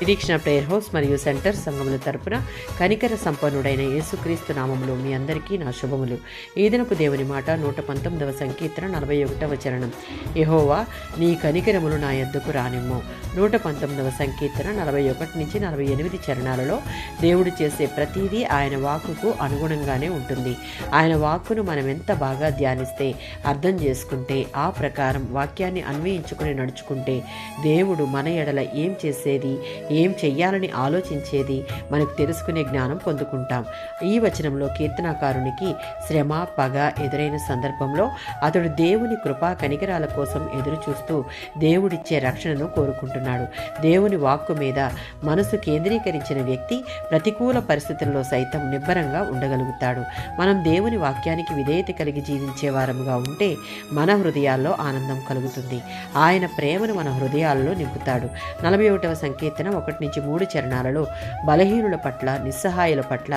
నిరీక్షణ prayer house మరియు centre సంఘముల తరపున కనికర సంపన్నుడైన యేసుక్రీస్తు నామములో మీ అందరికీ నా శుభములు. ఈ దినపు దేవుని మాట 119వ సంకీర్తన 41వ చరణం. యెహోవా నీ కనికరములు నా యొద్దకు రానిమ్ము. 119వ సంకీర్తన 41 నుంచి 48 చరణాలలో దేవుడు చేసే ప్రతిదీ ఆయన వాక్కుకు అనుగుణంగానే ఉంటుంది. ఆయన వాక్కును మనం ఎంత బాగా ధ్యానిస్తే, అర్థం చేసుకుంటే, ఆ ప్రకారం వాక్యాన్ని అన్వయించుకుని నడుచుకుంటే దేవుడు మన ఎడల ఏం చేసేది, ఏం చెయ్యాలని ఆలోచించేది మనకు తెలుసుకునే జ్ఞానం పొందుకుంటాం. ఈ వచనంలో కీర్తనాకారునికి శ్రమ, పగ ఎదురైన సందర్భంలో అతడు దేవుని కృపా కనికరాల కోసం ఎదురు చూస్తూ దేవుడిచ్చే రక్షణను కోరుకుంటున్నాడు. దేవుని వాక్కు మీద మనసు కేంద్రీకరించిన వ్యక్తి ప్రతికూల పరిస్థితుల్లో సైతం నిబ్బరంగా ఉండగలుగుతాడు. మనం దేవుని వాక్యానికి విధేయత కలిగి జీవించే వారముగా ఉంటే మన హృదయాల్లో ఆనందం కలుగుతుంది. ఆయన ప్రేమను మన హృదయాల్లో నింపుతాడు. 41వ సంకీర్తన 1 నుంచి 3 చరణాలలో బలహీనుల పట్ల, నిస్సహాయుల పట్ల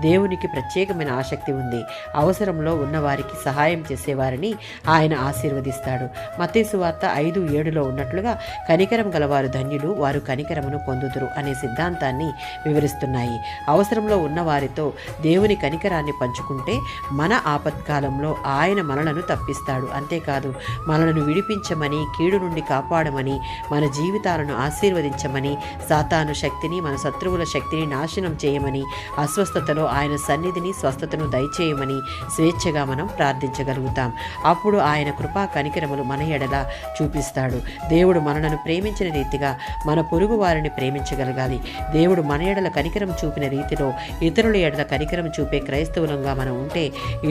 దేవునికి ప్రత్యేకమైన ఆసక్తి ఉంది. అవసరంలో ఉన్నవారికి సహాయం చేసేవారిని ఆయన ఆశీర్వదిస్తాడు. మత్తయి సువార్త 5:7లో ఉన్నట్లుగా కనికరం గలవారు ధన్యులు, వారు కనికరమును పొందుదురు అనే సిద్ధాంతాన్ని వివరిస్తున్నాయి. అవసరంలో ఉన్నవారితో దేవుని కనికరాన్ని పంచుకుంటే మన ఆపత్కాలంలో ఆయన మనలను తప్పిస్తాడు. అంతేకాదు, మనలను విడిపించమని, కీడు నుండి కాపాడమని, మన జీవితాలను ఆశీర్వదించమని, సాతాను శక్తిని, మన శత్రువుల శక్తిని నాశనం చేయమని, అస్వస్థతలో ఆయన సన్నిధిని, స్వస్థతను దయచేయమని స్వేచ్ఛగా మనం ప్రార్థించగలుగుతాం. అప్పుడు ఆయన కృపా కనికరములు మన ఎడల చూపిస్తాడు. దేవుడు మనలను ప్రేమించిన రీతిగా మన పొరుగు వారిని ప్రేమించగలగాలి. దేవుడు మన ఎడల కనికరం చూపిన రీతిలో ఇతరుల ఎడల కనికరం చూపే క్రైస్తవులంగా మనం ఉంటే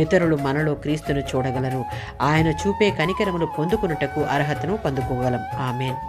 ఇతరులు మనలో క్రీస్తును చూడగలరు. ఆయన చూపే కనికరములు పొందుకున్నటకు అర్హతను పొందుకోగలం. ఆమేన్.